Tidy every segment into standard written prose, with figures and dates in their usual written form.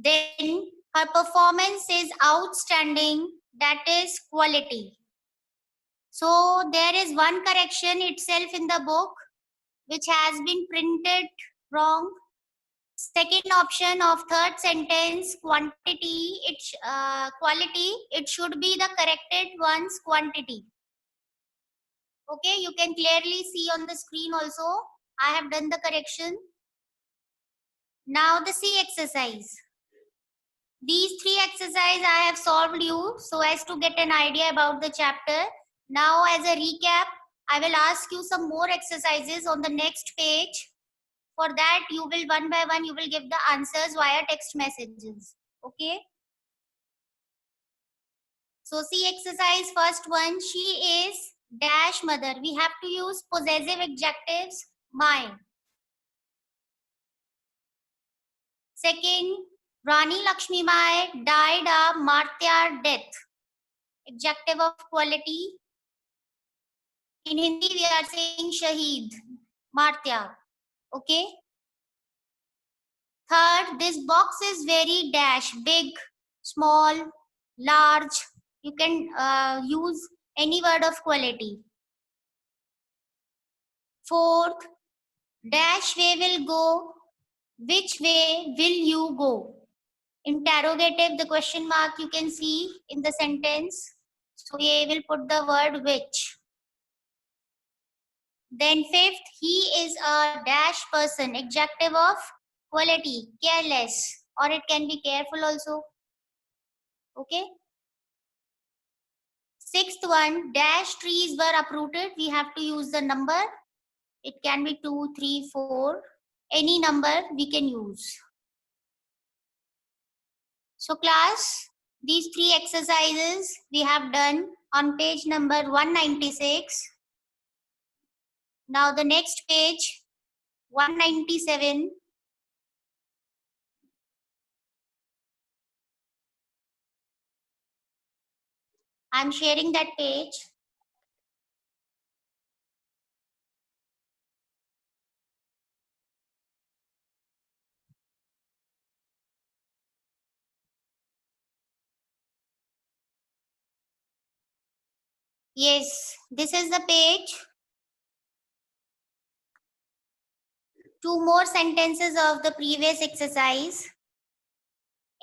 Then her performance is outstanding, that is quality. So there is one correction itself in the book which has been printed wrong. Second option of third sentence, quality, it should be the corrected one's quantity. Okay, you can clearly see on the screen also. I have done the correction. Now the C exercise. These three exercises I have solved you so as to get an idea about the chapter. Now as a recap, I will ask you some more exercises on the next page. For that, you will one by one, you will give the answers via text messages. Okay. So see exercise first one. She is dash mother. We have to use possessive adjectives. My. Second, Rani Lakshmi Mai died a martyr death. Adjective of quality. In Hindi, we are saying Shaheed, Martya. Okay. Third, this box is very dash, big, small, large. You can use any word of quality. Fourth, dash way will go. Which way will you go? Interrogative, the question mark you can see in the sentence. So we will put the word which. Then fifth, he is a dash person, adjective of quality, careless, or it can be careful also. Okay. Sixth one, dash trees were uprooted. We have to use the number. It can be 2, 3, 4. Any number we can use. So class, these three exercises we have done on page number 196. Now the next page, 197. I'm sharing that page. Yes, this is the page. Two more sentences of the previous exercise.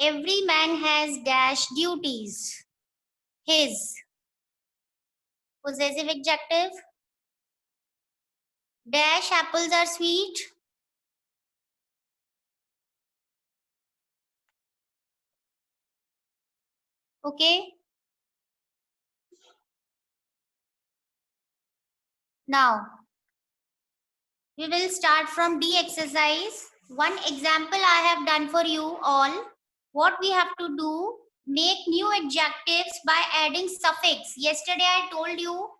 Every man has dash duties. His. Possessive adjective. Dash apples are sweet. Okay. Now, we will start from D exercise. One example I have done for you all. What we have to do, make new adjectives by adding suffix. Yesterday I told you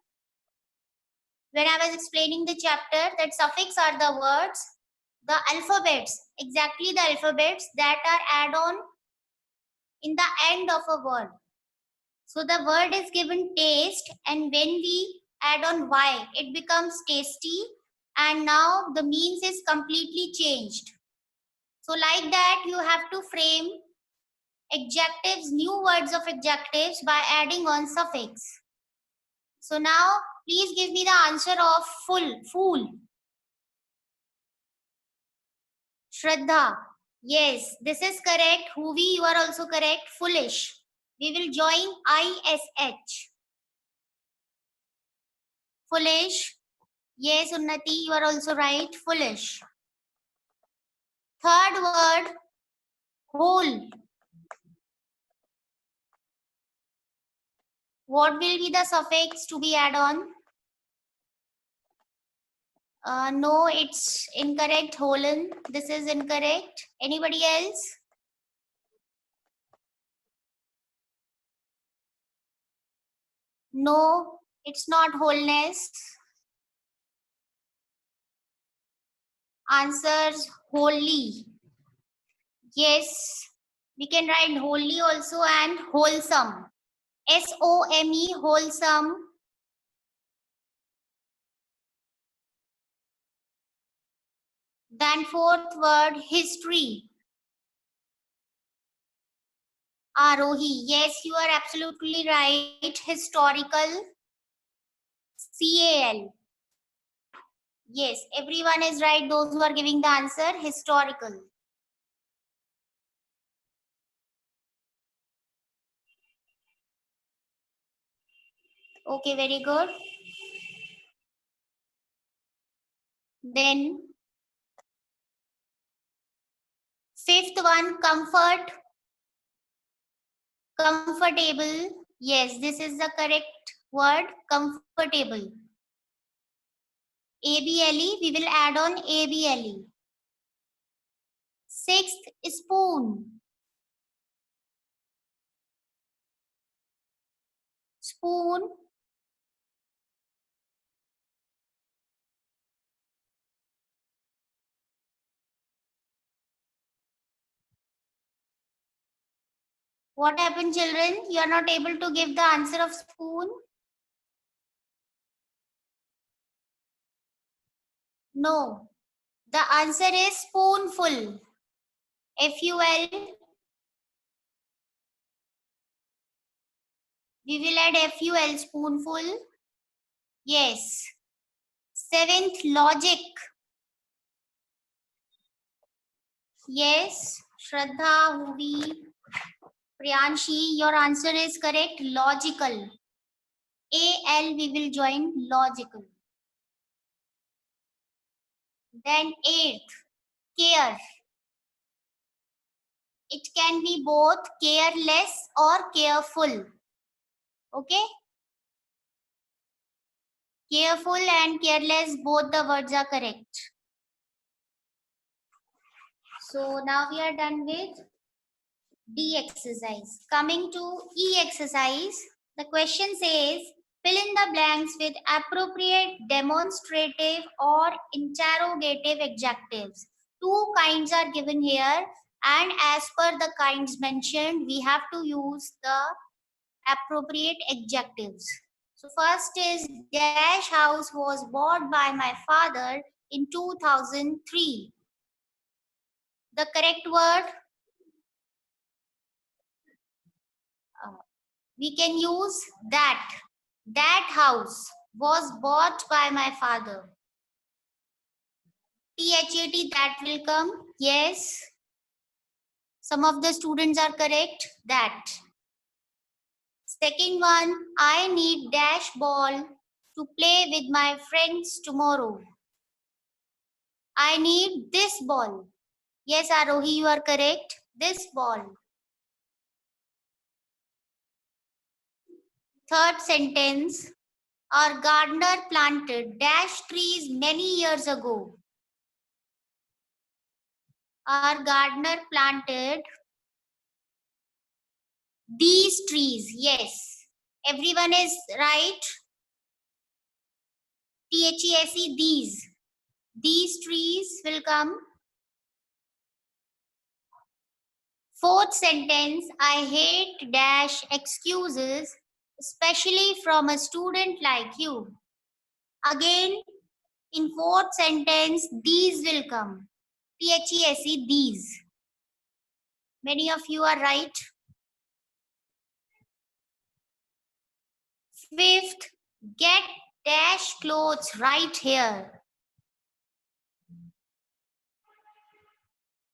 when I was explaining the chapter that suffix are the words, the alphabets, exactly the alphabets that are add on in the end of a word. So the word is given taste, and when we add on y, it becomes tasty, and now the means is completely changed. So like that, you have to frame adjectives, new words of adjectives by adding on suffix. So now, please give me the answer of fool. Shraddha. Yes, this is correct. Huvi, you are also correct. Foolish. We will join ISH. Foolish. Yes, Unnati, you are also right. Foolish. Third word, whole. What will be the suffix to be add on? No, it's incorrect. Holen. This is incorrect. Anybody else? No, it's not wholeness. Answers wholly. Yes, we can write wholly also and wholesome. SOME, wholesome. Then fourth word, history. Arohi. Yes, you are absolutely right. Historical. CAL. Yes, everyone is right. Those who are giving the answer, historical. Okay, very good. Then fifth one, comfort. Comfortable. Yes, this is the correct word. Comfortable. ABLE, we will add on ABLE. Sixth, spoon. Spoon. What happened, children? You are not able to give the answer of spoon? No. The answer is spoonful. FUL. We will add FUL, spoonful. Yes. Seventh, logic. Yes. Shraddha, Hubi, Priyanshi, your answer is correct. Logical. AL, we will join logical. Then eighth, care. It can be both careless or careful. Okay? Careful and careless, both the words are correct. So now we are done with D exercise. Coming to E exercise, the question says, fill in the blanks with appropriate demonstrative or interrogative adjectives. Two kinds are given here, and as per the kinds mentioned, we have to use the appropriate adjectives. So first is dash house was bought by my father in 2003. The correct word, we can use that. That house was bought by my father. THAT, that will come. Yes. Some of the students are correct. That. Second one, I need dash ball to play with my friends tomorrow. I need this ball. Yes, Arohi, you are correct. This ball. Third sentence, our gardener planted dash trees many years ago. Our gardener planted these trees. Yes. Everyone is right. THESE, these. These trees will come. Fourth sentence, I hate dash excuses, especially from a student like you. Again, in fourth sentence, these will come. THESE, these. Many of you are right. Fifth, get dash clothes right here.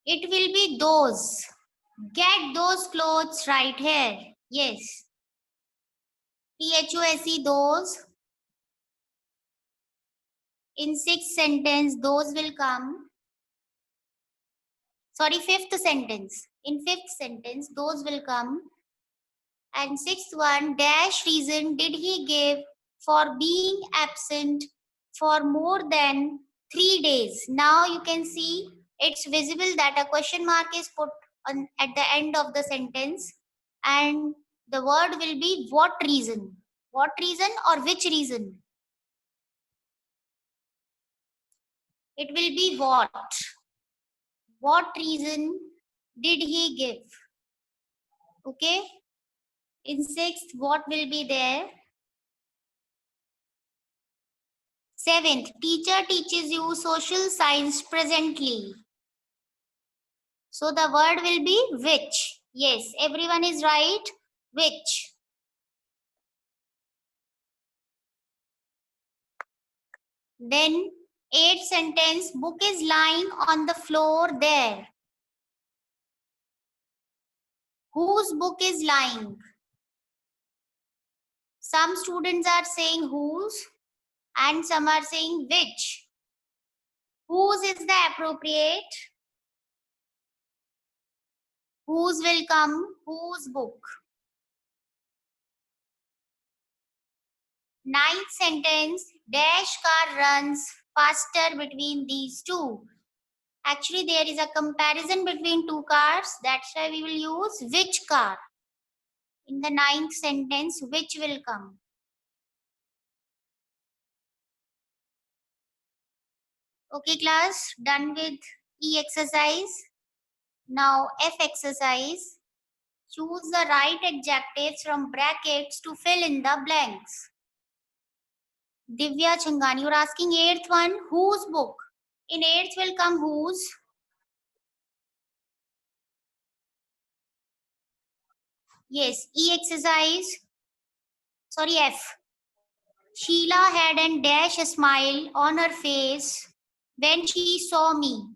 It will be those. Get those clothes right here. Yes. THOSE, those. In sixth sentence, those will come. Sorry, fifth sentence. In fifth sentence, those will come. And sixth one, dash reason did he give for being absent for more than 3 days? Now you can see it's visible that a question mark is put on at the end of the sentence, and the word will be what reason. What reason or which reason? It will be what. What reason did he give? Okay. In sixth, what will be there? 7th, teacher teaches you social science presently. So the word will be which. Yes, everyone is right. Which. Then 8th sentence, book is lying on the floor there. Whose book is lying? Some students are saying whose and some are saying which. Whose is the appropriate? Whose will come? Whose book? 9th sentence, dash car runs faster between these two. Actually, there is a comparison between two cars. That's why we will use which car. In the 9th sentence, which will come. Okay, class, done with E exercise. Now, F exercise. Choose the right adjectives from brackets to fill in the blanks. Divya Changani, you're asking 8th one, whose book? In 8th will come whose. Yes, E exercise. Sorry, F. Sheila had a dash a smile on her face when she saw me.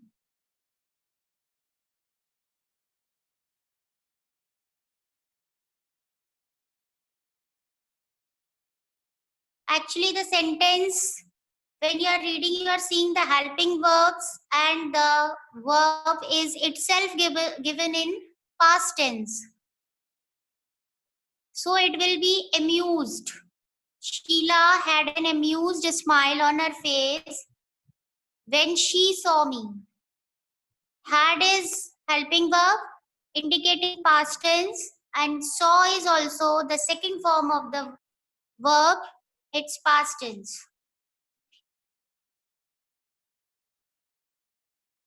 Actually, the sentence, when you are reading, you are seeing the helping verbs and the verb is itself given in past tense. So it will be amused. Sheila had an amused smile on her face when she saw me. Had is helping verb indicating past tense and saw is also the second form of the verb. It's past tense.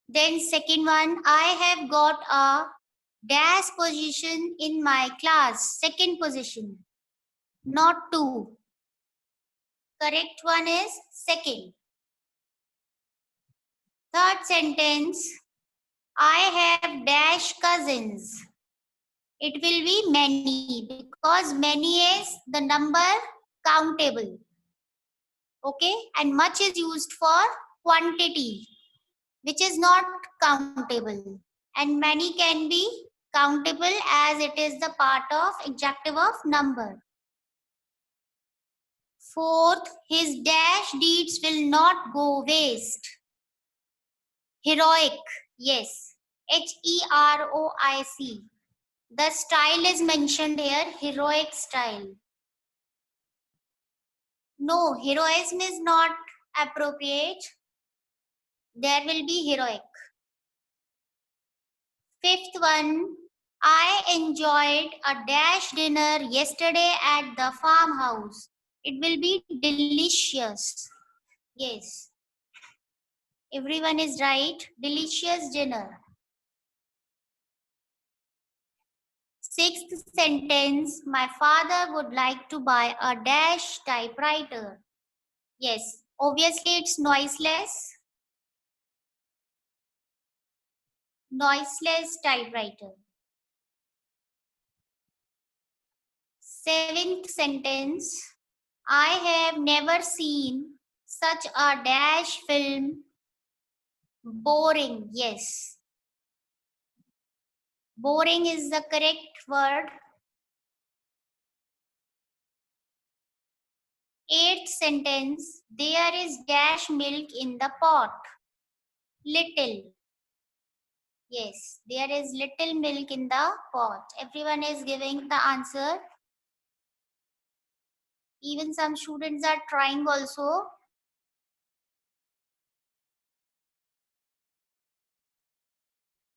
Then second one, I have got a dash position in my class. Second position, not two. Correct one is second. Third sentence, I have dash cousins. It will be many because many is the number countable. Okay, and much is used for quantity, which is not countable. And many can be countable as it is the part of adjective of number. Fourth, his dash deeds will not go waste. Heroic, yes. Heroic. The style is mentioned here, heroic style. No, heroism is not appropriate. There will be heroic. Fifth one, I enjoyed a dash dinner yesterday at the farmhouse. It will be delicious. Yes, everyone is right. Delicious dinner. Sixth sentence, my father would like to buy a dash typewriter. Yes, obviously it's noiseless. Noiseless typewriter. Seventh sentence, I have never seen such a dash film. Boring, yes. Boring is the correct word. Eighth sentence, there is dash milk in the pot. Little. Yes, there is little milk in the pot. Everyone is giving the answer. Even some students are trying also.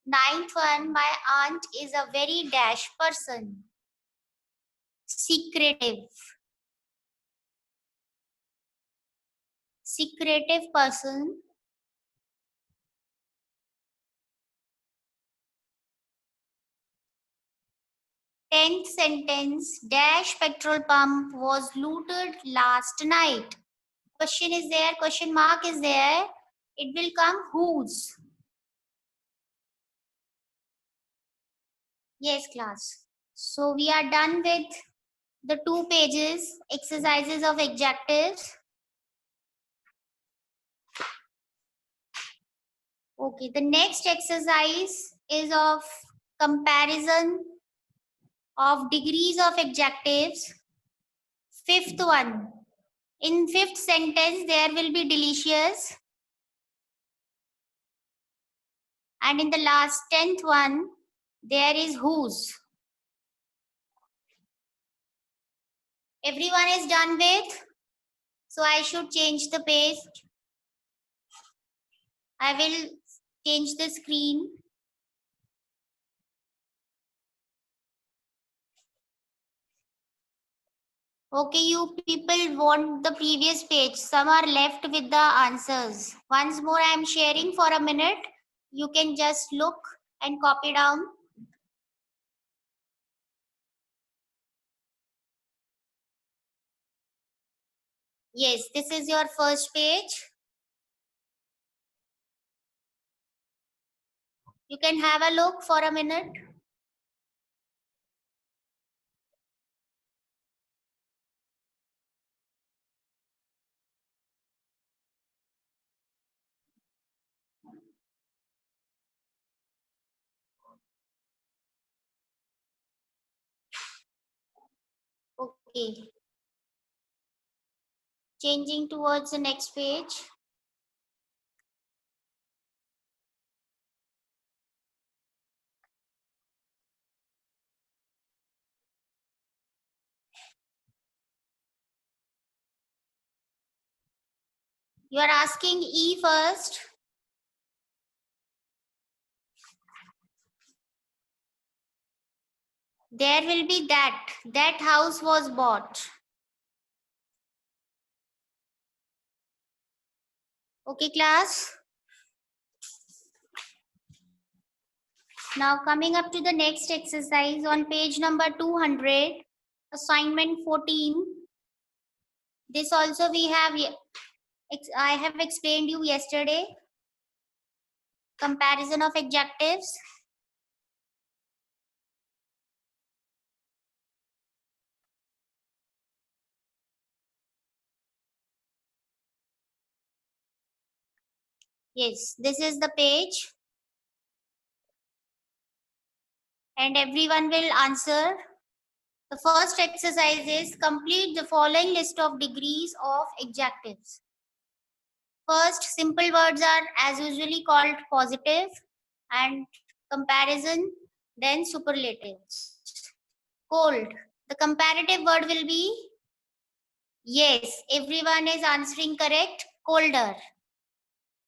Ninth one, my aunt is a very dash person. Secretive. Secretive person. 10th sentence, dash petrol pump was looted last night. question is there, question mark is there, it will come whose. Yes, class. So we are done with the 2 pages, exercises of adjectives. Okay, the next exercise is of comparison of degrees of adjectives. Fifth one. In fifth sentence, there will be delicious. And in the last 10th one, there is whose. Everyone is done with? So I should change the page. I will change the screen. Okay, you people want the previous page. Some are left with the answers. Once more, I am sharing for a minute. You can just look and copy down. Yes, this is your first page. You can have a look for a minute. Okay. Changing towards the next page. You are asking E first. There will be that. That house was bought. Okay, class. Now coming up to the next exercise on page number 200, assignment 14. This also we have, I have explained you yesterday. Comparison of adjectives. Yes, this is the page. And everyone will answer. The first exercise is complete the following list of degrees of adjectives. First, simple words are as usually called positive and comparison, then superlatives. Cold. The comparative word will be yes. Everyone is answering correct. Colder.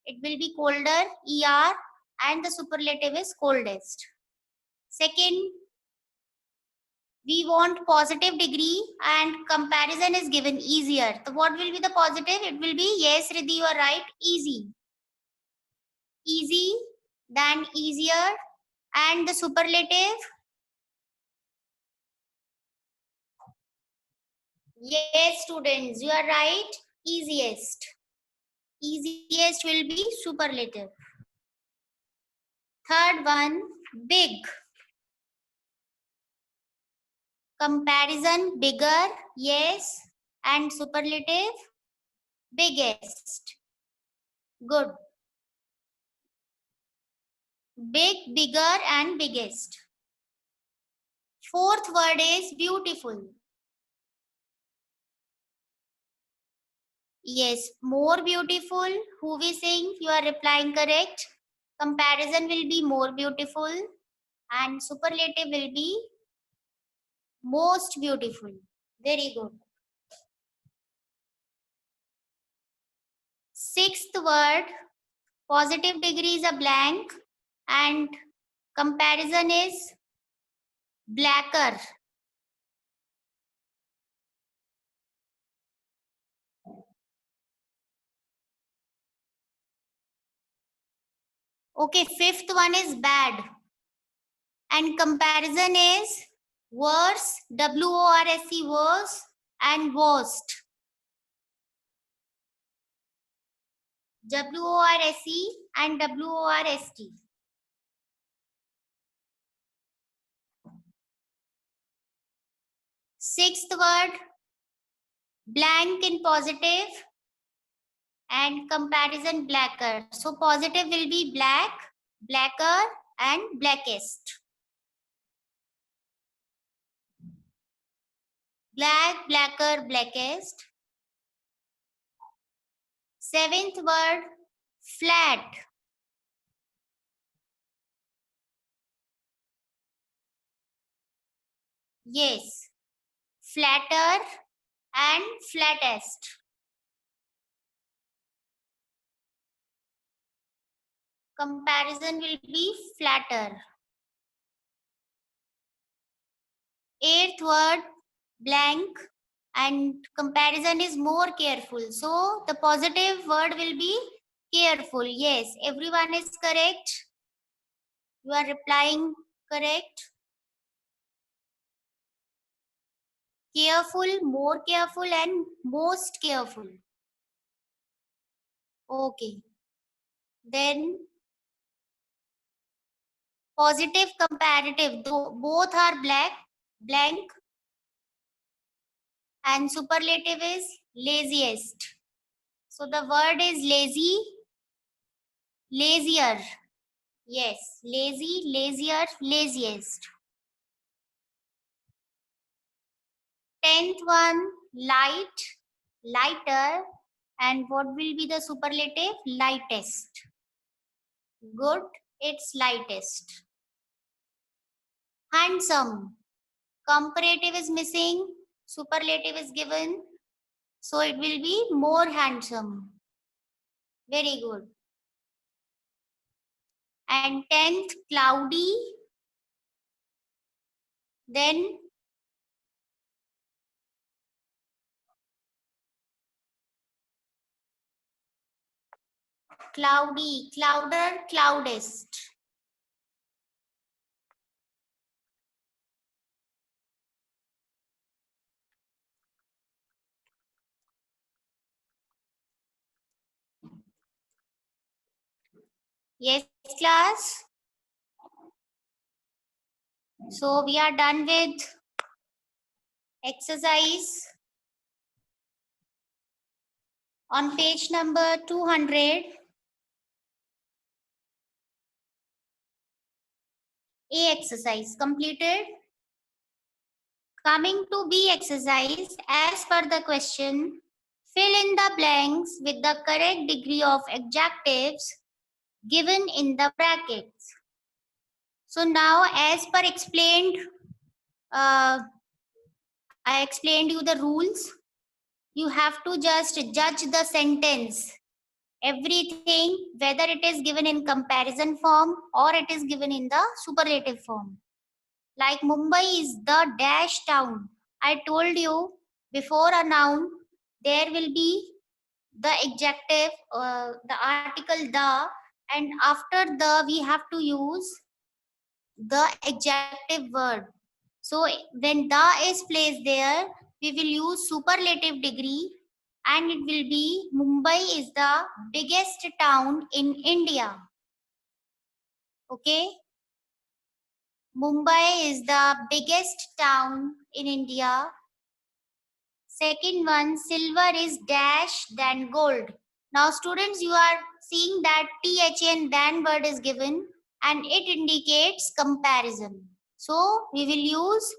It will be colder, ER, and the superlative is coldest. Second, we want positive degree and comparison is given easier. So what will be the positive? It will be yes, Riddhi, you are right, easy. Easy, then easier, and the superlative. Yes, students, you are right, easiest. Easiest will be superlative. Third one, big. Comparison, bigger, yes, and superlative, biggest. Good. Big, bigger, and biggest. Fourth word is beautiful. Yes, more beautiful. Who we saying? You are replying correct. Comparison will be more beautiful and superlative will be most beautiful. Very good. Sixth word, positive degree is a blank and comparison is blacker. Okay, fifth one is bad and comparison is worse, WORSE, worse, and worst. WORSE and WORST. Sixth word, blank in positive and comparison blacker. So positive will be black, blacker and blackest. Black, blacker, blackest. Seventh word, flat. Yes, flatter and flattest. Comparison will be flatter. Eighth word, blank, and comparison is more careful. So the positive word will be careful. Yes, everyone is correct. You are replying correct. Careful, more careful, and most careful. Okay. Then positive, comparative, both are blank, and superlative is laziest. So the word is lazy, lazier. Yes, lazy, lazier, laziest. 10th one, light, lighter. And what will be the superlative? Lightest. Good, it's lightest. Handsome. Comparative is missing, superlative is given. So it will be more handsome. Very good. And 10th, cloudy. Then cloudy, clouder, cloudest. Yes, class. So we are done with exercise on page number 200. A exercise completed. Coming to B exercise, as per the question, fill in the blanks with the correct degree of adjectives given in the brackets. So now, as per explained, I explained you the rules. You have to just judge the sentence. Everything, whether it is given in comparison form or it is given in the superlative form. Like Mumbai is the dash town. I told you before a noun, there will be the adjective, the article the, and after the, we have to use the adjective word. So when the is placed there, we will use superlative degree and it will be Mumbai is the biggest town in India. Okay. Mumbai is the biggest town in India. Second one, silver is dash than gold. Now students, you are seeing that THN than word is given and it indicates comparison. So we will use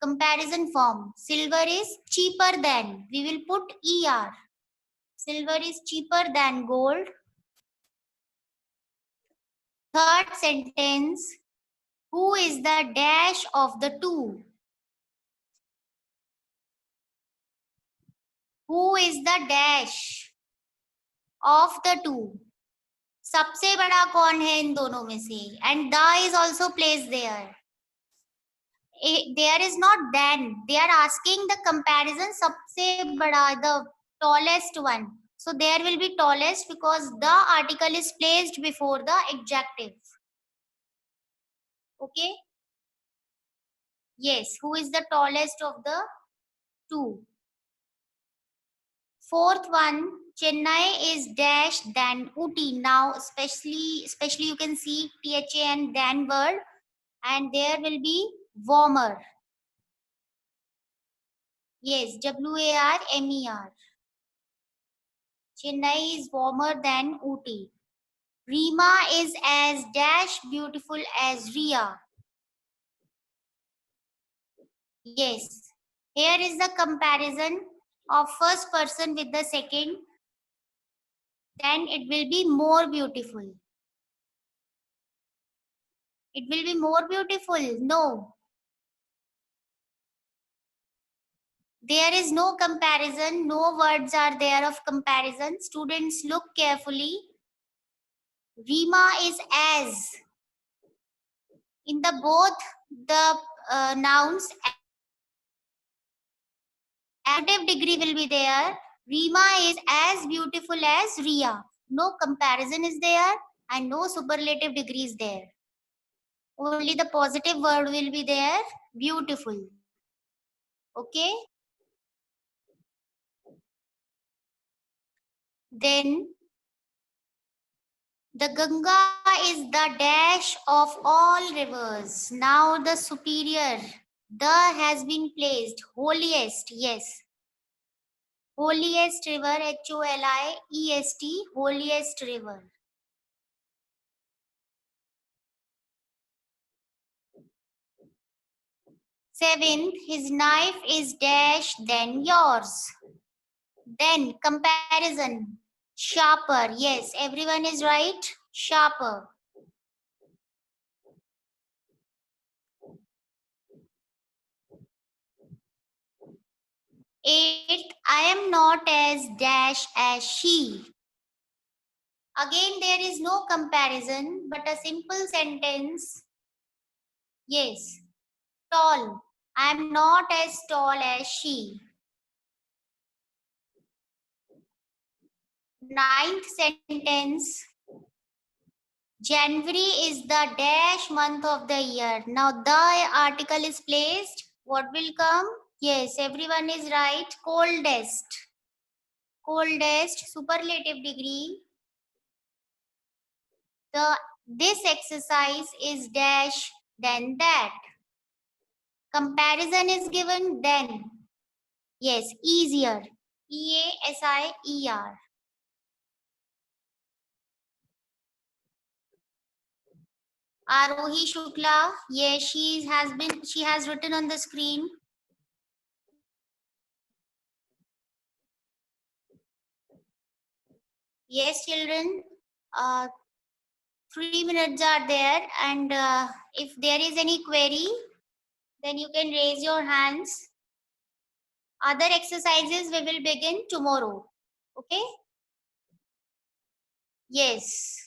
comparison form. Silver is cheaper than. We will put ER. Silver is cheaper than gold. Third sentence, who is the dash of the two? Who is the dash of the two? सबसे बड़ा कौन है इन दोनों में से? And the is also placed there. There is not then. They are asking the comparison सबसे बड़ा, the tallest one. So there will be tallest because the article is placed before the adjective. Okay. Yes, who is the tallest of the two? Fourth one, Chennai is dash than Ooty. Now, especially you can see THA and than word, and there will be warmer. Yes, WARMER. Chennai is warmer than Ooty. Rima is as dash beautiful as Ria. Yes. Here is the comparison of first person with the second. Then it will be more beautiful. It will be more beautiful. No. There is no comparison. No words are there of comparison. Students, look carefully. Rima is as. In the both the nouns, adjective degree will be there. Rima is as beautiful as Ria. No comparison is there and no superlative degree is there. Only the positive word will be there. Beautiful. Okay. Then the Ganga is the dash of all rivers. Now the superior. The has been placed. Holiest. Yes. Holiest river. HOLIEST. Holiest river. Seventh, his knife is dash than yours. Then comparison. Sharper. Yes, everyone is right. Sharper. Eighth, I am not as dash as she. Again, there is no comparison, but a simple sentence. Yes, tall. I am not as tall as she. Ninth sentence. January is the dash month of the year. Now the article is placed. What will come? Yes, everyone is right. Coldest. Coldest, superlative degree. This exercise is dash then that. Comparison is given then. Yes, easier. EASIER. Arohi Shukla. Yes, she has written on the screen. Yes, children. 3 minutes are there, and if there is any query, then you can raise your hands. Other exercises we will begin tomorrow. Okay? Yes.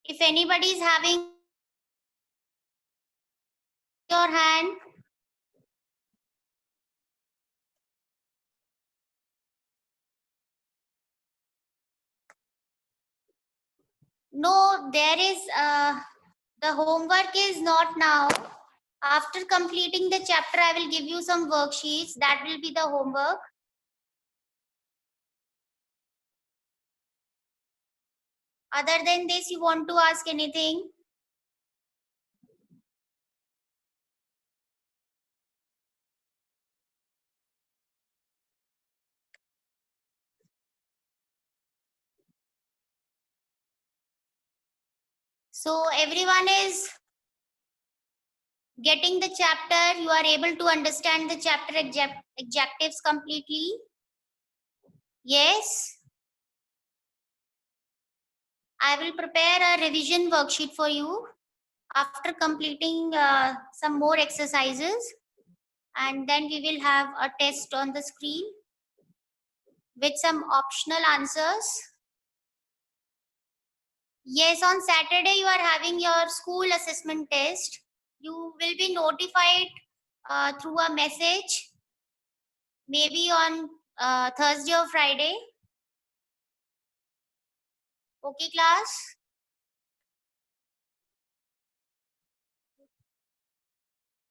If anybody is having your hand, no, there is the homework is not now. After completing the chapter, I will give you some worksheets. That will be the homework. Other than this, you want to ask anything? So everyone is getting the chapter. You are able to understand the chapter adjectives completely. Yes. I will prepare a revision worksheet for you after completing some more exercises, and then we will have a test on the screen with some optional answers. Yes, on Saturday you are having your school assessment test. You will be notified through a message, maybe on Thursday or Friday. Okay, class?